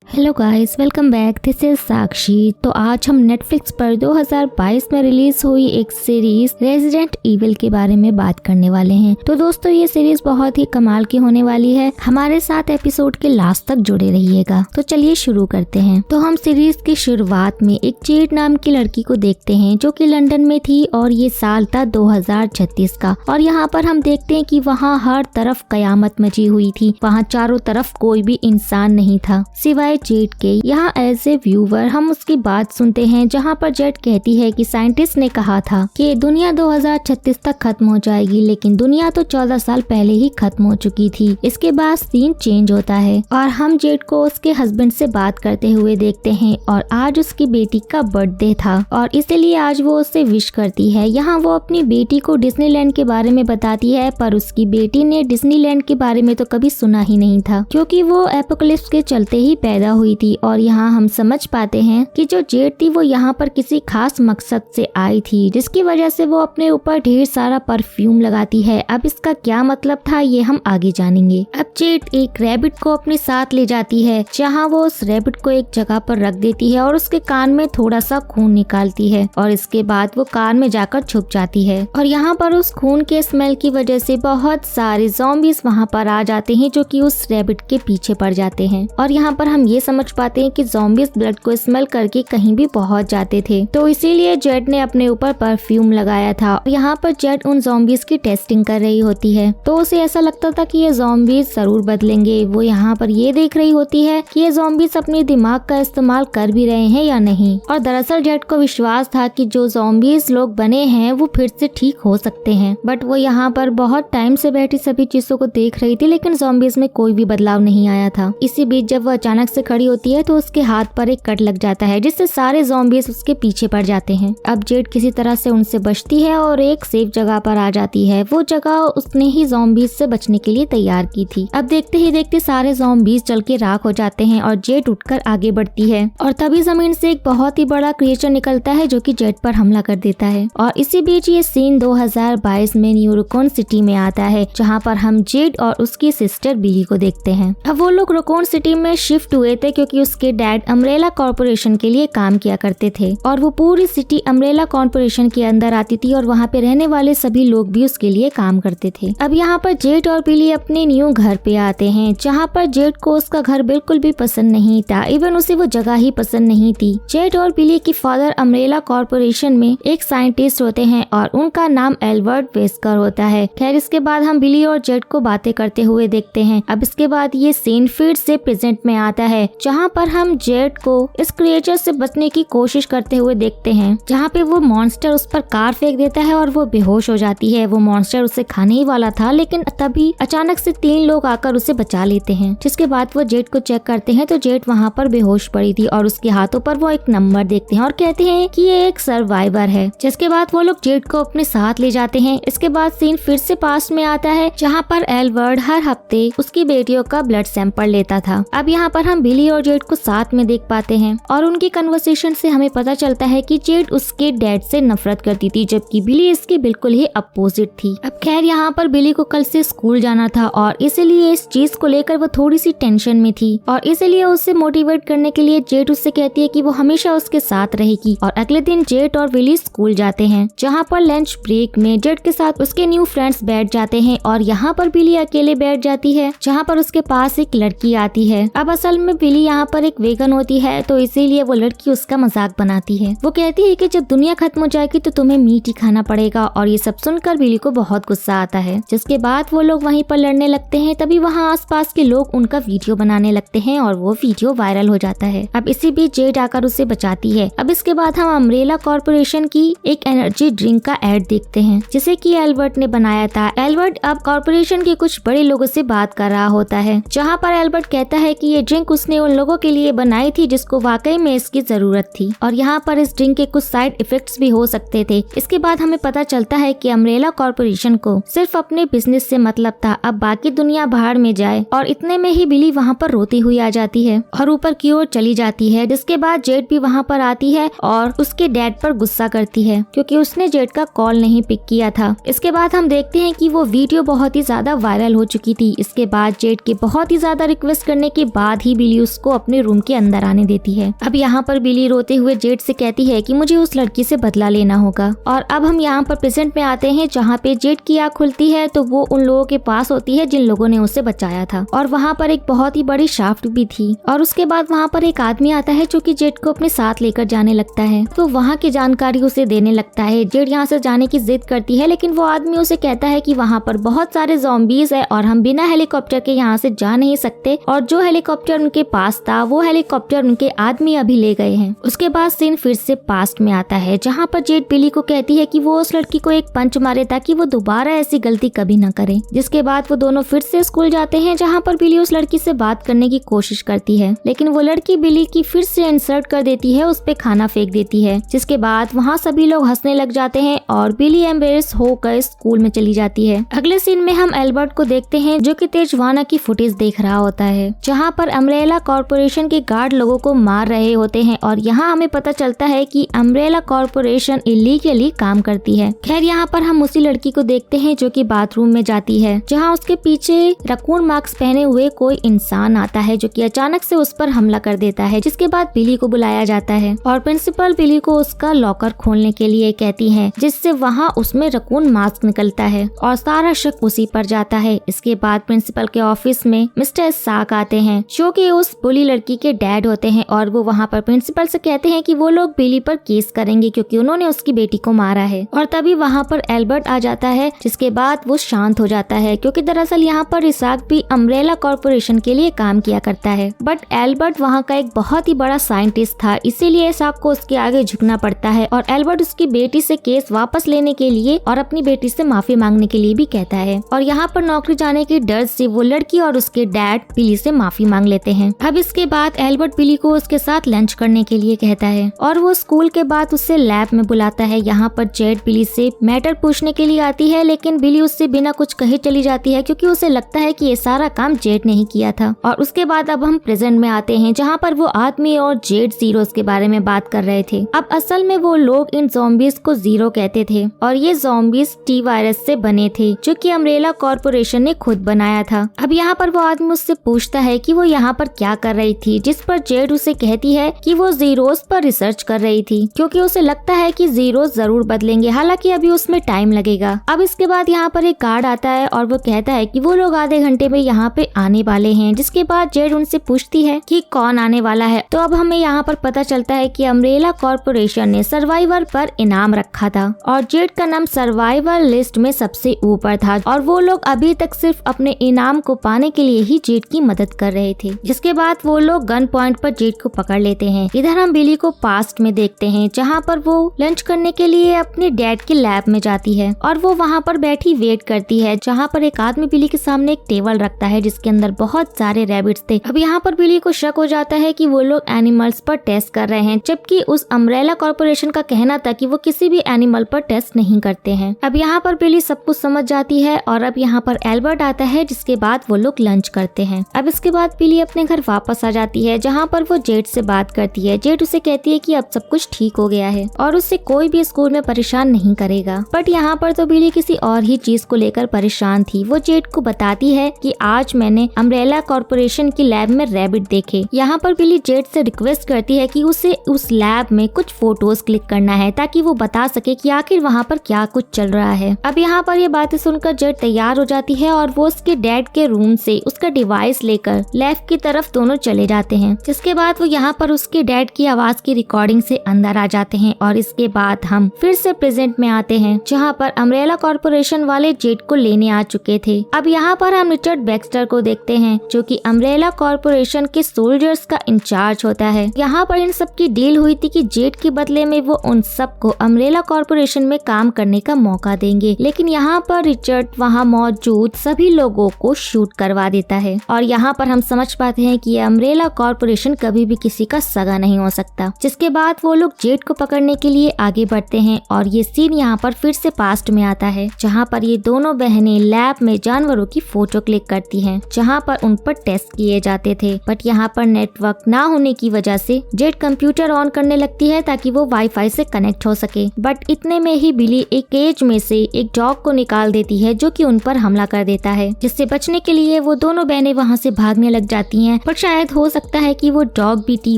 Hello guys, welcome back. This is Sakshi. तो आज हम नेटफ्लिक्स पर 2022 में रिलीज हुई एक सीरीज रेजिडेंट इविल के बारे में बात करने वाले हैं। तो दोस्तों, ये सीरीज बहुत ही कमाल की होने वाली है। हमारे साथ एपिसोड के लास्ट तक जुड़े रहिएगा। तो चलिए शुरू करते हैं। तो हम सीरीज की शुरुआत में एक जेड नाम की लड़की को देखते हैं जो कि लंदन में थी और ये साल था 2036 का। और यहाँ पर हम देखते हैं कि वहाँ हर तरफ कयामत मची हुई थी। वहाँ चारों तरफ कोई भी इंसान नहीं था सिवाय जेड के। यहाँ एज ए व्यूवर हम उसकी बात सुनते हैं जहाँ पर जेड कहती है कि साइंटिस्ट ने कहा था कि दुनिया 2036 तक खत्म हो जाएगी, लेकिन दुनिया तो 14 साल पहले ही खत्म हो चुकी थी। इसके बाद सीन चेंज होता है और हम जेड को उसके हस्बैंड से बात करते हुए देखते हैं और आज उसकी बेटी का बर्थडे था और इसीलिए आज वो उससे विश करती है। यहाँ वो अपनी बेटी को डिज्नीलैंड के बारे में बताती है, पर उसकी बेटी ने डिज्नीलैंड के बारे में तो कभी सुना ही नहीं था क्योंकि वो एपोकलिप्स के चलते ही पैदा हुई थी। और यहाँ हम समझ पाते हैं कि जो जेड थी वो यहाँ पर किसी खास मकसद से आई थी, जिसकी वजह से वो अपने ऊपर ढेर सारा परफ्यूम लगाती है। अब इसका क्या मतलब था ये हम आगे जानेंगे। अब जेड एक रैबिट को अपने साथ ले जाती है जहाँ वो उस रैबिट को एक जगह पर रख देती है और उसके कान में थोड़ा सा खून निकालती है और इसके बाद वो कान में जाकर छुप जाती है। और यहाँ पर उस खून के स्मेल की वजह से बहुत सारे ज़ॉम्बीज वहाँ पर आ जाते हैं जो कि उस रैबिट के पीछे पड़ जाते हैं। और यहाँ पर हम ये समझ पाते हैं कि ज़ॉम्बीज ब्लड को स्मेल करके कहीं भी पहुंच जाते थे, तो इसीलिए जेड ने अपने ऊपर परफ्यूम लगाया था। यहाँ पर जेड उन ज़ॉम्बीज की टेस्टिंग कर रही होती है, तो उसे ऐसा लगता था कि ये ज़ॉम्बीज जरूर बदलेंगे। वो यहाँ पर ये देख रही होती है कि ये ज़ॉम्बीज अपने दिमाग का इस्तेमाल कर भी रहे हैं या नहीं। और दरअसल जेड को विश्वास था कि जो ज़ॉम्बीज लोग बने हैं वो फिर से ठीक हो सकते हैं, बट वो यहाँ पर बहुत टाइम से बैठी सभी चीजों को देख रही थी, लेकिन ज़ॉम्बीज में कोई भी बदलाव नहीं आया था। इसी बीच जब वो अचानक से खड़ी होती है तो उसके हाथ पर एक कट लग जाता है जिससे सारे ज़ॉम्बीज उसके पीछे पड़ जाते हैं। अब जेड किसी तरह से उनसे बचती है और एक सेफ जगह पर आ जाती है। वो जगह उसने ही ज़ॉम्बीज से बचने के लिए तैयार की थी। अब देखते ही देखते सारे ज़ॉम्बीज जल के राख हो जाते हैं और जेड उठकर आगे बढ़ती है और तभी जमीन से एक बहुत ही बड़ा क्रिएचर निकलता है जो कि जेड पर हमला कर देता है। और इसी बीच ये सीन 2022 में न्यूरोकॉन सिटी में आता है जहाँ पर हम जेड और उसकी सिस्टर बिली को देखते हैं। अब वो लोग रोकॉन सिटी में शिफ्ट हुए थे क्योंकि उसके डैड अम्ब्रेला कॉर्पोरेशन के लिए काम किया करते थे और वो पूरी सिटी अम्ब्रेला कॉर्पोरेशन के अंदर आती थी और वहाँ पे रहने वाले सभी लोग भी उसके लिए काम करते थे। अब यहाँ पर जेड और बिली अपने न्यू घर पे आते हैं जहाँ पर जेड को उसका घर बिल्कुल भी पसंद नहीं था, इवन उसे वो जगह ही पसंद नहीं थी। जेड और बिली की फादर अम्ब्रेला कॉर्पोरेशन में एक साइंटिस्ट होते हैं और उनका नाम एल्बर्ट वेस्कर होता है। खैर इसके बाद हम बिली और जेड को बातें करते हुए देखते हैं। अब इसके बाद ये सीन फिर से प्रेजेंट में आता है जहाँ पर हम जेड को इस क्रिएचर से बचने की कोशिश करते हुए देखते हैं, जहाँ पे वो मॉन्स्टर उस पर कार फेंक देता है और वो बेहोश हो जाती है। वो मॉन्स्टर उसे खाने ही वाला था, लेकिन तभी अचानक से 3 लोग आकर उसे बचा लेते हैं। जिसके बाद वो जेड को चेक करते हैं तो जेड वहाँ पर बेहोश पड़ी थी और उसके हाथों पर वो एक नंबर देखते हैं और कहते हैं कि ये एक सर्वाइवर है। जिसके बाद वो लोग जेड को अपने साथ ले जाते हैं। इसके बाद सीन फिर से पास में आता है जहाँ पर एल्बर्ट हर हफ्ते उसकी बेटियों का ब्लड सैंपल लेता था। अब यहाँ पर हम बिली और जेड को साथ में देख पाते हैं और उनकी कन्वर्सेशन से हमें पता चलता है कि जेड उसके डैड से नफरत करती थी जबकि बिली इसके बिल्कुल ही अपोजिट थी। अब खैर यहाँ पर बिली को कल से स्कूल जाना था और इसीलिए इस चीज को लेकर वो थोड़ी सी टेंशन में थी और इसीलिए उसे मोटिवेट करने के लिए जेड उससे कहती है कि वो हमेशा उसके साथ रहेगी। और अगले दिन जेड और बिली स्कूल जाते हैं जहाँ पर लंच ब्रेक में जेड के साथ उसके न्यू फ्रेंड्स बैठ जाते हैं और यहाँ पर बिली अकेले बैठ जाती है जहाँ पर उसके पास एक लड़की आती है। अब असल में बिली यहाँ पर एक वेगन होती है तो इसीलिए वो लड़की उसका मजाक बनाती है। वो कहती है कि जब दुनिया खत्म हो जाएगी तो तुम्हें मीट ही खाना पड़ेगा और ये सब सुनकर बिली को बहुत गुस्सा आता है। जिसके बाद वो लोग वहीं पर लड़ने लगते हैं। तभी वहाँ आसपास के लोग उनका वीडियो बनाने लगते हैं और वो वीडियो वायरल हो जाता है। अब इसी बीच जेड आकर उसे बचाती है। अब इसके बाद हम अम्ब्रेला कॉर्पोरेशन की एक एनर्जी ड्रिंक का एड देखते हैं जिसे कि एल्बर्ट ने बनाया था। एल्बर्ट अब कॉर्पोरेशन के कुछ बड़े लोगों से बात कर रहा होता है जहाँ पर एल्बर्ट कहता है कि ये ड्रिंक उसने उन लोगों के लिए बनाई थी जिसको वाकई में इसकी जरूरत थी और यहाँ पर इस ड्रिंक के कुछ साइड इफेक्ट्स भी हो सकते थे। इसके बाद हमें पता चलता है कि अम्ब्रेला कॉर्पोरेशन को सिर्फ अपने बिजनेस से मतलब था, अब बाकी दुनिया भाड़ में जाए। और इतने में ही बिली वहाँ पर रोती हुई आ जाती है और ऊपर की ओर चली जाती है। जिसके बाद जेड भी वहाँ पर आती है और उसके डैड पर गुस्सा करती है क्योंकि उसने जेड का कॉल नहीं पिक किया था। इसके बाद हम देखते हैं कि वो वीडियो बहुत ही ज्यादा वायरल हो चुकी थी। इसके बाद जेड के बहुत ही ज्यादा रिक्वेस्ट करने के बाद ही बिली बिली उसको अपने रूम के अंदर आने देती है। अब यहाँ पर बिली रोते हुए जेड से कहती है कि मुझे उस लड़की से बदला लेना होगा। और अब हम यहाँ पर प्रेजेंट में आते हैं जहाँ पे जेड की आँख खुलती है तो वो उन लोगों के पास होती है जिन लोगों ने उसे बचाया था, और वहाँ पर एक बहुत ही बड़ी शाफ्ट भी थी। और उसके बाद वहाँ पर एक आदमी आता है जो कि जेड को अपने साथ लेकर जाने लगता है, तो वहाँ की जानकारी उसे देने लगता है। जेड यहाँ से जाने की जिद करती है, लेकिन वो आदमी उसे कहता है कि वहाँ पर बहुत सारे ज़ॉम्बीज है और हम बिना हेलीकॉप्टर के यहाँ से जा नहीं सकते, और जो हेलीकॉप्टर उनके पास था वो हेलीकॉप्टर उनके आदमी अभी ले गए हैं। उसके बाद सीन फिर से पास्ट में आता है जहाँ पर जेड बिली को कहती है कि वो उस लड़की को एक पंच मारे ताकि वो दोबारा ऐसी गलती कभी न करे। जिसके बाद वो दोनों फिर से स्कूल जाते हैं जहाँ पर बिली उस लड़की से बात करने की कोशिश करती है, लेकिन वो लड़की बिली की फिर से इंसल्ट कर देती है, उस पे खाना फेंक देती है। जिसके बाद वहाँ सभी लोग हंसने लग जाते हैं और बिली एम्बेरस होकर स्कूल में चली जाती है। अगले सीन में हम एल्बर्ट को देखते हैं जो कि तेजवाना की फुटेज देख रहा होता है जहाँ पर अम्ब्रेला कॉर्पोरेशन के गार्ड लोगों को मार रहे होते हैं, और यहाँ हमें पता चलता है कि अम्ब्रेला कॉर्पोरेशन इलीगली काम करती है। खैर यहाँ पर हम उसी लड़की को देखते हैं जो कि बाथरूम में जाती है जहाँ उसके पीछे रकून मास्क पहने हुए कोई इंसान आता है जो कि अचानक से उस पर हमला कर देता है। जिसके बाद बिली को बुलाया जाता है और प्रिंसिपल बिली को उसका लॉकर खोलने के लिए कहती है, जिससे वहाँ उसमें रकून मास्क निकलता है और सारा शक उसी पर जाता है। इसके बाद प्रिंसिपल के ऑफिस में मिस्टर साक आते हैं जो कि उस बुली लड़की के डैड होते हैं, और वो वहाँ पर प्रिंसिपल से कहते हैं कि वो लोग बिली पर केस करेंगे क्योंकि उन्होंने उसकी बेटी को मारा है। और तभी वहाँ पर एल्बर्ट आ जाता है, जिसके बाद वो शांत हो जाता है क्योंकि दरअसल यहाँ पर इसाक भी अम्ब्रेला कॉर्पोरेशन के लिए काम किया करता है। बट एल्बर्ट वहाँ का एक बहुत ही बड़ा साइंटिस्ट था, इसीलिए इसाक को उसके आगे झुकना पड़ता है, और एल्बर्ट उसकी बेटी से केस वापस लेने के लिए और अपनी बेटी से माफी मांगने के लिए भी कहता है। और यहाँ पर नौकरी जाने के डर से वो लड़की और उसके डैड बिली से माफी मांग लेते हैं। अब इसके बाद एल्बर्ट बिली को उसके साथ लंच करने के लिए कहता है और वो स्कूल के बाद उससे लैब में बुलाता है। यहाँ पर जेड बिली से मैटर पूछने के लिए आती है, लेकिन बिली उससे बिना कुछ कहे चली जाती है क्योंकि उसे लगता है कि ये सारा काम जेड ने ही किया था। और उसके बाद अब हम प्रेजेंट में आते हैं जहाँ पर वो आदमी और जेड जीरोस के बारे में बात कर रहे थे। अब असल में वो लोग इन ज़ॉम्बीज को जीरो कहते थे और ये ज़ॉम्बीज टी वायरस से बने थे जो कि अम्ब्रेला कॉर्पोरेशन ने खुद बनाया था। अब यहाँ पर वो आदमी उससे पूछता है कि वो यहाँ पर क्या कर रही थी, जिस पर जेड उसे कहती है कि वो जीरोस पर रिसर्च कर रही थी क्योंकि उसे लगता है कि जीरोस जरूर बदलेंगे, हालांकि अभी उसमें टाइम लगेगा। अब इसके बाद यहाँ पर एक गार्ड आता है और वो कहता है कि वो लोग आधे घंटे में यहाँ पे आने वाले हैं। जिसके बाद जेड उनसे पूछती है कि कौन आने वाला है, तो अब हमें यहाँ पर पता चलता है कि अम्ब्रेला कॉर्पोरेशन ने सर्वाइवर पर इनाम रखा था और जेड का नाम सर्वाइवर लिस्ट में सबसे ऊपर था, और वो लोग अभी तक सिर्फ अपने इनाम को पाने के लिए ही जेड की मदद कर रहे थे। जिसके बाद वो लोग गन पॉइंट पर जेड को पकड़ लेते हैं। इधर हम बिली को पास्ट में देखते हैं जहाँ पर वो लंच करने के लिए अपने डैड के लैब में जाती है और वो वहाँ पर बैठी वेट करती है, जहाँ पर एक आदमी बिली के सामने एक टेबल रखता है जिसके अंदर बहुत सारे रैबिट्स थे। अब यहाँ पर बिली को शक हो जाता है कि वो लोग एनिमल्स पर टेस्ट कर रहे हैं, जबकि उस अम्ब्रेला कॉर्पोरेशन का कहना था कि वो किसी भी एनिमल पर टेस्ट नहीं करते हैं। अब यहाँ पर बिली सब कुछ समझ जाती है और अब यहाँ पर एल्बर्ट आता है, जिसके बाद वो लोग लंच करते हैं। अब इसके बाद बिली अपने घर वापस आ जाती है जहाँ पर वो जेड से बात करती है। जेड उसे कहती है कि अब सब कुछ ठीक हो गया है और उससे कोई भी स्कूल में परेशान नहीं करेगा। बट यहाँ पर तो बिली किसी और ही चीज को लेकर परेशान थी। वो जेड को बताती है कि आज मैंने अम्ब्रेला कॉर्पोरेशन की लैब में रैबिट देखे। यहाँ पर बिली जेड से रिक्वेस्ट करती है कि उसे उस लैब में कुछ फोटोज क्लिक करना है ताकि वो बता सके कि आखिर वहाँ पर क्या कुछ चल रहा है। अब यहाँ पर ये बातें सुनकर जेड तैयार हो जाती है और वो उसके डैड के रूम से उसका डिवाइस लेकर लैब की तरफ दोनों चले जाते हैं। जिसके बाद वो यहाँ पर उसके डैड की आवाज की रिकॉर्डिंग से अंदर आ जाते हैं और इसके बाद हम फिर से प्रेजेंट में आते हैं जहाँ पर अम्ब्रेला कॉर्पोरेशन वाले जेड को लेने आ चुके थे। अब यहाँ पर हम रिचर्ड बैक्स्टर को देखते हैं जो कि अम्ब्रेला कॉर्पोरेशन के सोल्जर्स का इंचार्ज होता है। यहाँ पर इन सब की डील हुई थी कि जेड के बदले में वो उन सबको अम्ब्रेला कॉर्पोरेशन में काम करने का मौका देंगे, लेकिन यहाँ पर रिचर्ड वहाँ मौजूद सभी लोगों को शूट करवा देता है और यहाँ पर हम समझ पाते हैं कि अम्ब्रेला कॉर्पोरेशन कभी भी किसी का सगा नहीं हो सकता। जिसके बाद वो लोग जेड को पकड़ने के लिए आगे बढ़ते हैं और ये सीन यहाँ पर फिर से पास्ट में आता है जहाँ पर ये दोनों बहनें लैब में जानवरों की फोटो क्लिक करती हैं जहाँ पर उन पर टेस्ट किए जाते थे। बट यहाँ पर नेटवर्क ना होने की वजह से जेड कंप्यूटर ऑन करने लगती है ताकि वो वाईफाई से कनेक्ट हो सके। बट इतने में ही बिली एक केज में से एक डॉग को निकाल देती है जो कि उन पर हमला कर देता है, जिससे बचने के लिए वो दोनों बहनें वहाँ से भागने लग जाती हैं। पर शायद हो सकता है कि वो डॉग भी टी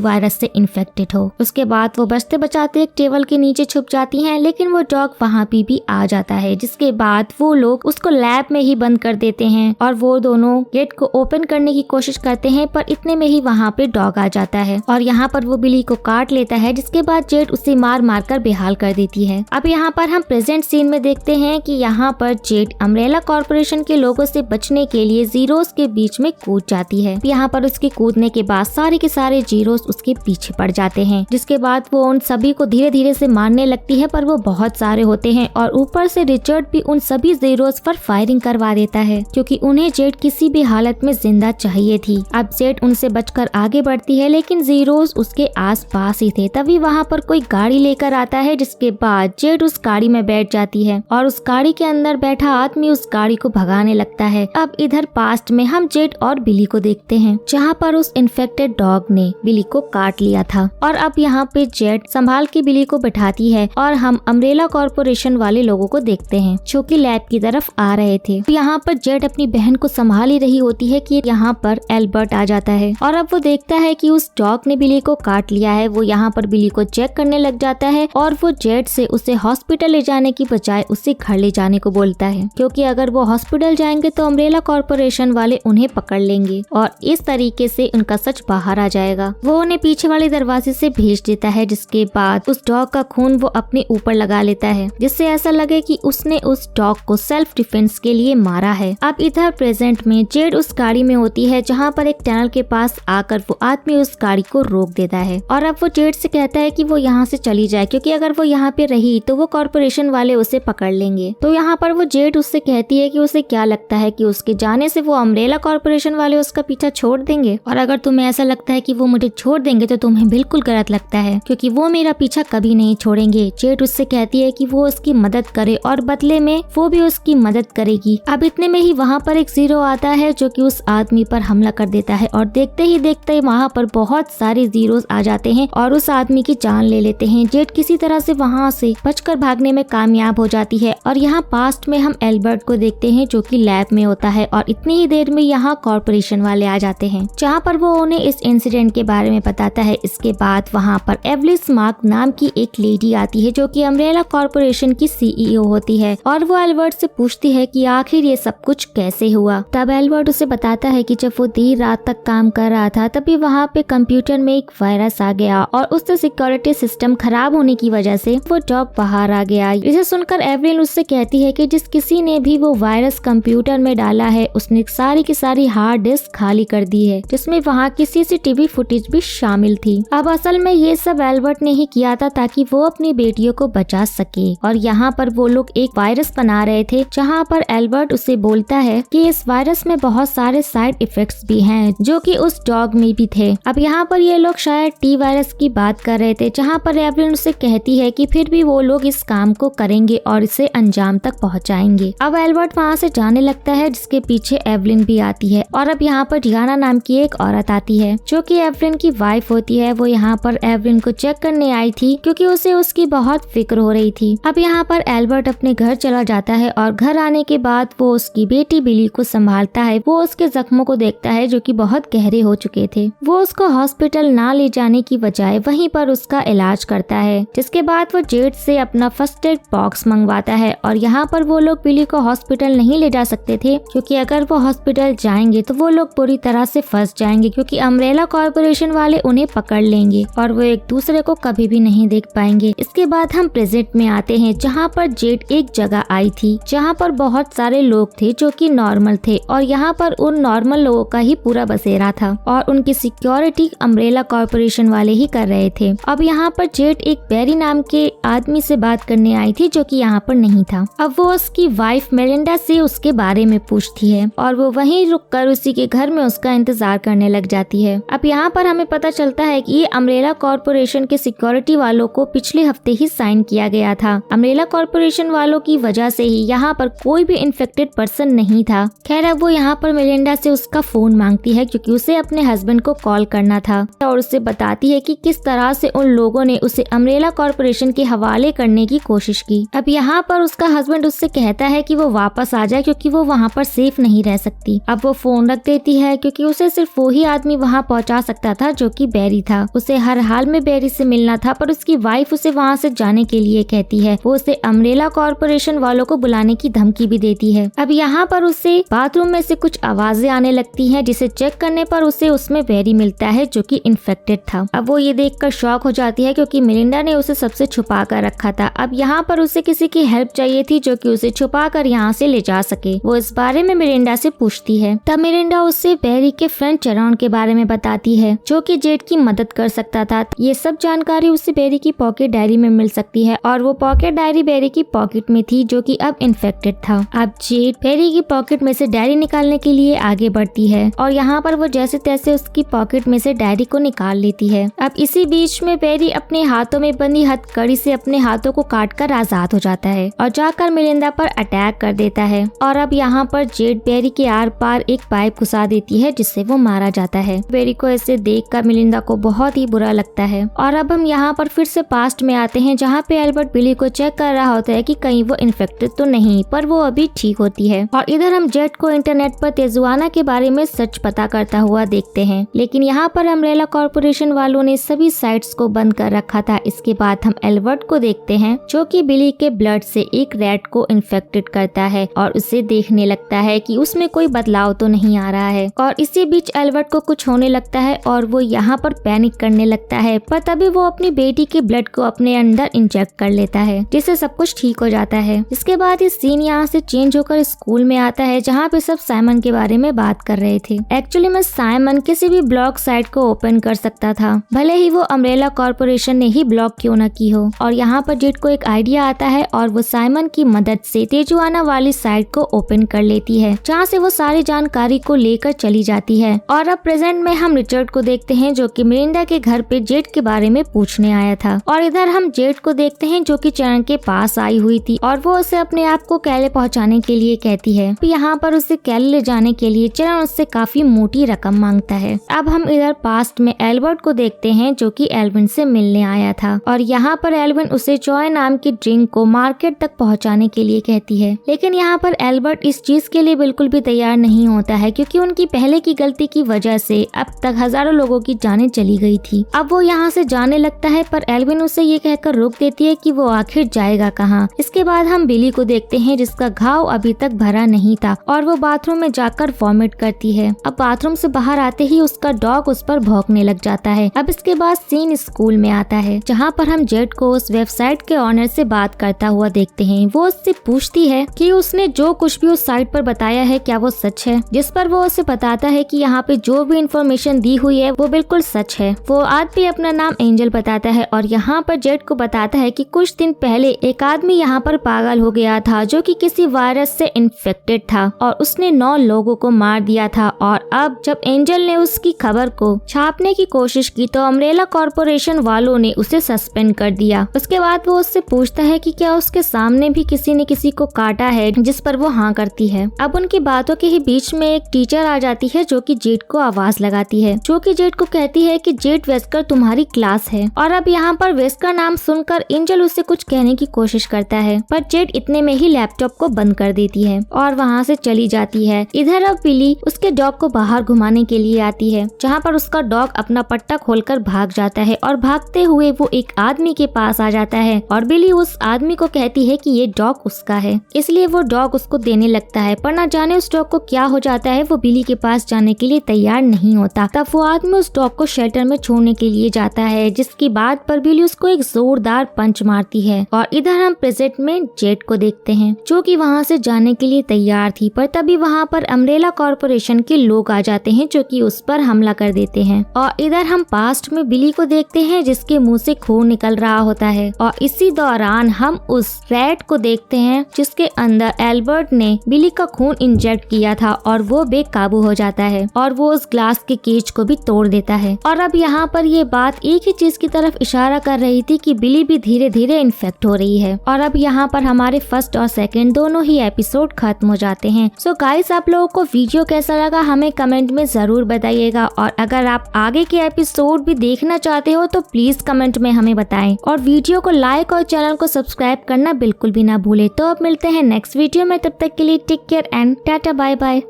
वायरस से इन्फेक्टेड हो। उसके बाद वो बचते बचाते एक टेबल के नीचे छुप जाती हैं, लेकिन वो डॉग वहाँ भी आ जाता है, जिसके बाद वो लोग उसको लैब में ही बंद कर देते हैं और वो दोनों गेट को ओपन करने की कोशिश करते हैं, पर इतने में ही वहाँ पे डॉग आ जाता है और यहाँ पर वो बिली को काट लेता है, जिसके बाद जेड उसे मार मार कर बेहाल कर देती है। अब यहाँ पर हम प्रेजेंट सीन में देखते हैं कि यहाँ पर जेड अम्ब्रेला कॉर्पोरेशन के लोगों से बचने के लिए जीरोस के बीच में कूद जाती है। यहाँ पर उसके कूदने के बाद सारे के सारे जीरोस उसके पीछे पड़ जाते हैं, जिसके बाद वो उन सभी को धीरे धीरे से मारने लगती है, पर वो बहुत सारे होते हैं और ऊपर से रिचर्ड भी उन सभी जीरोस पर फायरिंग करवा देता है, क्योंकि उन्हें जेड किसी भी हालत में जिंदा चाहिए थी। अब जेड उनसे बचकर आगे बढ़ती है, लेकिन जीरोस उसके आस पास ही थे। तभी वहाँ पर कोई गाड़ी लेकर आता है, जिसके बाद जेड उस गाड़ी में बैठ जाती है और उस गाड़ी के अंदर बैठा आदमी उस गाड़ी को भगाने लगता है। अब इधर पास्ट में हम जेड और बिली को देखते हैं, जहाँ पर उस इन्फेक्टेड डॉग ने बिली को काट लिया था और अब यहाँ पे जेड संभाल के बिली को बैठाती है और हम अम्ब्रेला कॉर्पोरेशन वाले लोगों को देखते हैं जो कि लैब की तरफ आ रहे थे। यहाँ पर जेड अपनी बहन को संभाल ही रही होती है कि यहाँ पर एल्बर्ट आ जाता है और अब वो देखता है कि उस डॉग ने बिली को काट लिया है। वो यहाँ पर बिली को चेक करने लग जाता है और वो जेड से उसे हॉस्पिटल ले जाने की बजाय उसे घर ले जाने को बोलता है, क्योंकि अगर वो हॉस्पिटल जाएंगे तो अम्ब्रेला कॉर्पोरेशन वाले उन्हें पकड़ लेंगे और इस तरीके से उनका सच बाहर आ जाएगा। वो उन्हें पीछे वाले दरवाजे से भेज देता है, जिसके बाद उस डॉग का खून वो अपने ऊपर लगा लेता है, जिससे ऐसा लगे कि उसने उस डॉग को सेल्फ डिफेंस के लिए मारा है। अब इधर प्रेजेंट में जेड उस गाड़ी में होती है, जहाँ पर एक टनल के पास आकर वो आदमी उस गाड़ी को रोक देता है और अब वो जेड से कहता है कि वो यहाँ से चली जाए, क्योंकि अगर वो यहाँ पे रही तो वो कॉर्पोरेशन वाले उसे पकड़ लेंगे। तो यहाँ पर वो जेड उससे कहती है कि उसे क्या लगता है कि उसके जाने से वो अम्ब्रेला कॉर्पोरेशन वाले उसका पीछा छोड़ देंगे, और अगर तुम्हें ऐसा लगता है कि वो मुझे छोड़ देंगे तो तुम्हें बिल्कुल गलत लगता है, क्योंकि वो मेरा पीछा कभी नहीं छोड़ेंगे। जेड उससे कहती है कि वो उसकी मदद करे और बदले में वो भी उसकी मदद करेगी। अब इतने में ही वहाँ पर एक जीरो आता है जो कि उस आदमी पर हमला कर देता है और देखते ही देखते वहाँ पर बहुत सारे जीरोस आ जाते हैं और उस आदमी की जान ले लेते हैं। जेड किसी तरह से वहाँ से बचकर भागने में कामयाब हो जाती है और यहाँ पास्ट में हम एल्बर्ट को देखते हैं जो कि लैब में होता है और इतनी ही देर में यहाँ कॉर्पोरेशन वाले आ जाते हैं, जहाँ पर वो उन्हें इस इंसिडेंट के बारे में बताता है। इसके बाद वहाँ पर एवलिन स्मार्क नाम की एक लेडी आती है जो कि अम्ब्रेला कॉर्पोरेशन की सीईओ होती है और वो एल्बर्ट से पूछती है कि आखिर ये सब कुछ कैसे हुआ। तब एल्बर्ट उसे बताता है कि जब वो देर रात तक काम कर रहा था तभी वहाँ पे कंप्यूटर में एक वायरस आ गया और उससे सिक्योरिटी सिस्टम खराब होने की वजह से वो डॉग बाहर आ गया। इसे सुनकर एवलिन उससे कहती है कि जिस किसी ने भी वो वायरस कंप्यूटर में डाला है उसने सारी की सारी हार्ड डिस्क खाली कर दी है, जिसमें वहाँ की सीसीटीवी फुटेज भी शामिल थी। अब असल में ये सब एल्बर्ट ने ही किया था ताकि वो अपनी बेटियों को बचा सके और यहाँ पर वो लोग एक वायरस बना रहे थे, जहाँ पर एल्बर्ट उसे बोलता है कि इस वायरस में बहुत सारे साइड इफेक्ट्स भी हैं जो कि उस डॉग में भी थे। अब यहाँ पर ये लोग शायद टी वायरस की बात कर रहे थे, जहाँ पर एवलिन उसे कहती है कि फिर भी वो लोग इस काम को करेंगे और इसे अंजाम तक पहुँचाएंगे। अब एल्बर्ट वहाँ से जाने लगता है, जिसके पीछे एवलिन भी आती है और अब यहाँ पर डियाना नाम की एक औरत आती है जो कि एवलिन की वाइफ होती है। वो यहाँ पर एवलिन को चेक करने आई थी क्योंकि उसे उसकी बहुत फिक्र हो रही थी। अब यहाँ पर एल्बर्ट अपने घर चला जाता है और घर आने के बाद वो उसकी बेटी बिली को संभालता है। वो उसके जख्मों को देखता है जो कि बहुत गहरे हो चुके थे। वो उसको हॉस्पिटल ना ले जाने की बजाय वहीं पर उसका इलाज करता है, जिसके बाद वो जेड से अपना फर्स्ट एड बॉक्स मंगवाता है और यहाँ पर वो लोग बिली को हॉस्पिटल नहीं ले जा सकते थे क्योंकि अगर वो हॉस्पिटल जाएंगे तो वो लोग बुरी तरह से फंस जाएंगे, क्योंकि अम्ब्रेला कॉर्पोरेशन वाले उन्हें पकड़ लेंगे और वो एक दूसरे को कभी भी नहीं देख पाएंगे। इसके बाद हम प्रेजेंट में आते हैं, जहाँ पर जेड एक जगह आई थी जहाँ पर बहुत सारे लोग थे जो कि नॉर्मल थे और यहाँ पर उन नॉर्मल लोगों का ही पूरा बसेरा था और उनकी सिक्योरिटी अम्ब्रेला कॉर्पोरेशन वाले ही कर रहे थे। अब यहाँ पर जेड एक बैरी नाम के आदमी से बात करने आई थी जो कि यहाँ पर नहीं था। अब वो उसकी वाइफ मेलिंडा से उसके बारे में पूछती है और वो वहीं रुककर उसी के घर में उसका इंतजार करने लग जाती है। अब यहाँ पर हमें पता चलता है कि ये अम्ब्रेला कॉर्पोरेशन के सिक्योरिटी वालों को पिछले हफ्ते ही साइन किया गया था। अम्ब्रेला कॉर्पोरेशन वालों की वजह से ही यहाँ पर कोई भी इन्फेक्टेड पर्सन नहीं था। खैर अब वो यहाँ पर मेलिंडा से उसका फोन मांगती है क्योंकि उसे अपने हस्बैंड को कॉल करना था और उसे बताती है कि किस तरह से उन लोगों ने उसे अम्ब्रेला कॉर्पोरेशन के हवाले करने की कोशिश की। अब यहाँ पर उसका हस्बैंड उससे कहता है कि वो वापस आ जाए क्योंकि वो वहाँ पर सेफ नहीं रह सकती। अब वो फोन रख देती है क्योंकि उसे सिर्फ वो ही आदमी वहाँ पहुँचा सकता था जो कि बैरी था। उसे हर हाल में बैरी से मिलना था, पर उसकी वाइफ उसे वहाँ से जाने के लिए कहती है। वो उसे अम्ब्रेला कॉर्पोरेशन वालों को बुलाने की धमकी भी देती है। अब यहाँ पर उसे बाथरूम में से कुछ आवाजें आने लगती हैं, जिसे चेक करने पर उसे उसमें बैरी मिलता है जो कि इन्फेक्टेड था। अब वो ये देखकर शॉक हो जाती है क्योंकि मिलिंडा ने उसे सबसे छुपा कर रखा था। अब यहाँ पर उसे किसी की हेल्प चाहिए थी जो कि उसे छुपा कर यहाँ से ले जा सके। वो इस बारे में मिलिंडा से पूछती है। तब मिलिंडा उससे बैरी के फ्रेंड चरॉन के बारे में बताती है जो कि जेड की मदद कर सकता था। ये सब जानकारी उसे बैरी की पॉकेट डायरी में मिल सकती है और वो पॉकेट डायरी बैरी की पॉकेट में थी जो कि अब इन्फेक्टेड था। अब जेड बैरी की पॉकेट में से डायरी निकालने के लिए आगे बढ़ती है और यहाँ पर वो जैसे तैसे उसकी पॉकेट में से डायरी को निकाल लेती है। अब इसी बीच में बैरी अपने हाथों में बंधी हथकड़ी से अपने हाथों को काटकर आजाद हो जाता है और जाकर मिलिंदा पर अटैक कर देता है। और अब यहाँ पर जेड बैरी के आर पार एक पाइप घुसा देती है जिससे वो मारा जाता है। बैरी को ऐसे देखकर मिलिंदा को बहुत ही बुरा लगता है। और अब हम यहाँ पर फिर से पास्ट में आते हैं जहाँ पे एल्बर्ट बिली को चेक कर रहा होता है कि कहीं वो इन्फेक्टेड तो नहीं, पर वो अभी ठीक होती है। और इधर हम जेड को इंटरनेट पर तेजुआना के बारे में सच पता करता हुआ देखते हैं, लेकिन यहाँ पर अम्ब्रेला कॉर्पोरेशन वालों ने सभी साइट्स को बंद कर रखा था। इसके बाद हम एल्बर्ट को देखते हैं जो कि बिली के ब्लड से एक रैट को इन्फेक्टेड करता है और उसे देखने लगता है कि उसमें कोई बदलाव तो नहीं आ रहा है। और इसी बीच एल्बर्ट को कुछ होने लगता है और वो यहाँ पर पैनिक करने लगता है, पर तभी वो अपनी बेटी के ब्लड को अपने अंदर इंजेक्ट कर लेता है जिससे सब कुछ ठीक हो जाता है। इसके बाद इस सीन यहाँ से चेंज होकर स्कूल में आता है जहाँ पे सब साइमन के बारे में बात कर रहे थे। एक्चुअली में साइमन किसी भी ब्लॉग साइट को ओपन कर सकता था, भले ही वो अम्ब्रेला कॉर्पोरेशन ने ही ब्लॉक क्यों न की हो। और यहाँ पर जेड को एक आइडिया आता है और वो साइमन की मदद से तेजुआना वाली साइट को ओपन कर लेती है जहाँ से वो सारी जानकारी को लेकर चली जाती है। और अब प्रेजेंट में हम रिचर्ड को देखते हैं जो कि मिलिंडा के घर पे जेड के बारे में पूछने आया था। और इधर हम जेड को देखते हैं जो कि चरण के पास आई हुई थी और वो उसे अपने आप को कैले पहुंचाने के लिए कहती है। यहाँ पर उसे कैले ले जाने के लिए चरण उससे काफी मोटी रकम मांगता है। अब हम इधर पास्ट में एल्बर्ट को देखते हैं जो कि एल्विन से मिलने आया था और यहाँ पर एल्विन उसे जॉय नाम की ड्रिंक को मार्केट तक पहुँचाने के लिए कहती है, लेकिन यहाँ पर एल्बर्ट इस चीज के लिए बिल्कुल भी तैयार नहीं होता है क्योंकि उनकी पहले की गलती की वजह से अब तक हजारों लोगों की जानें चली गई थी। अब वो यहाँ से जाने लगता है पर एल्विन उसे ये कहकर रोक देती है कि वो आखिर जाएगा कहाँ। इसके बाद हम बिली को देखते हैं जिसका घाव अभी तक भरा नहीं था और वो बाथरूम में जाकर वॉमिट करती है। अब बाथरूम से बाहर आते ही उसका डॉग उस पर भौंकने लग जाता है। अब इसके बाद सीन स्कूल में आता है जहाँ पर हम जेड को उस वेबसाइट के ऑनर से बात करता हुआ देखते हैं। वो उससे पूछती है कि उसने जो कुछ भी उस साइट पर बताया है क्या वो सच है, जिस पर वो उसे बताता है कि यहाँ पे जो भी इंफॉर्मेशन दी हुई है वो बिल्कुल सच है। वो आदमी अपना नाम एंजल बताता है और यहाँ पर जेड को बताता है कि कुछ दिन पहले एक आदमी यहाँ पर पागल हो गया था जो कि किसी वायरस से इन्फेक्टेड था और उसने 9 लोगों को मार दिया था। और अब जब एंजल ने उसकी खबर को छापने की कोशिश की तो अम्ब्रेला कॉर्पोरेशन वालों ने उसे सस्पेंड कर दिया। उसके बाद वो उससे पूछता है कि क्या उसके सामने भी किसी ने किसी को काटा है, जिस पर वो हाँ करती है। अब उनकी बातों के ही बीच में एक टीचर आ जाती है जो कि जेड को आवाज लगाती है, जो कि जेड को कहती है कि जेड वेस्कर तुम्हारी क्लास है। और अब यहाँ पर वेस्कर नाम सुनकर एंजल उससे कुछ कहने की कोशिश करता है पर जेड इतने में ही लैपटॉप को बंद कर देती है और वहाँ से चली जाती है। इधर अब बिली उसके डॉग को बाहर घुमाने के लिए आती है जहाँ पर उसका डॉग अपना पट्टा खोलकर भाग जाता है और भागते हुए वो एक आदमी के पास आ जाता है और बिली उस आदमी को कहती है कि ये डॉग उसका है, इसलिए वो डॉग उसको देने लगता है। पर न जाने उस डॉग को क्या हो जाता है, वो बिली के पास जाने के लिए तैयार नहीं होता। तब वो आदमी उस डॉग को शेल्टर में छोड़ने के लिए जाता है जिसकी बात पर बिली उसको एक जोरदार पंच मारती है। और इधर हम प्रेजेंट में जेड को देखते हैं जो कि वहाँ से जाने के लिए तैयार थी, पर तभी वहाँ पर अम्ब्रेला कॉर्पोरेशन के लोग आ जाते हैं जो कि उस पर हमला कर देते हैं। और इधर हम पास्ट में बिली को देखते हैं जिसके मुंह से खून निकल रहा होता है और इसी दौरान हम उस रैट को देखते हैं जिसके अंदर एल्बर्ट ने बिली का खून इंजेक्ट किया था और वो बेकाबू हो जाता है और वो उस ग्लास के केज को भी तोड़ देता है। और अब यहाँ पर ये बात एक ही चीज की तरफ इशारा कर रही थी कि बिली भी धीरे धीरे इन्फेक्ट हो रही है। और अब यहाँ पर हमारे फर्स्ट और सेकंड दोनों ही एपिसोड खत्म हो जाते हैं। सो गाइस, आप लोगों को वीडियो कैसा लगा हमें कमेंट में जरूर बताइएगा और अगर आप आगे के एपिसोड भी देखना चाहते हो तो प्लीज कमेंट में हमें बताएं और वीडियो को लाइक और चैनल को सब्सक्राइब करना बिल्कुल भी ना भूले। तो अब मिलते हैं नेक्स्ट वीडियो में, तब तक के लिए take care and tata bye bye.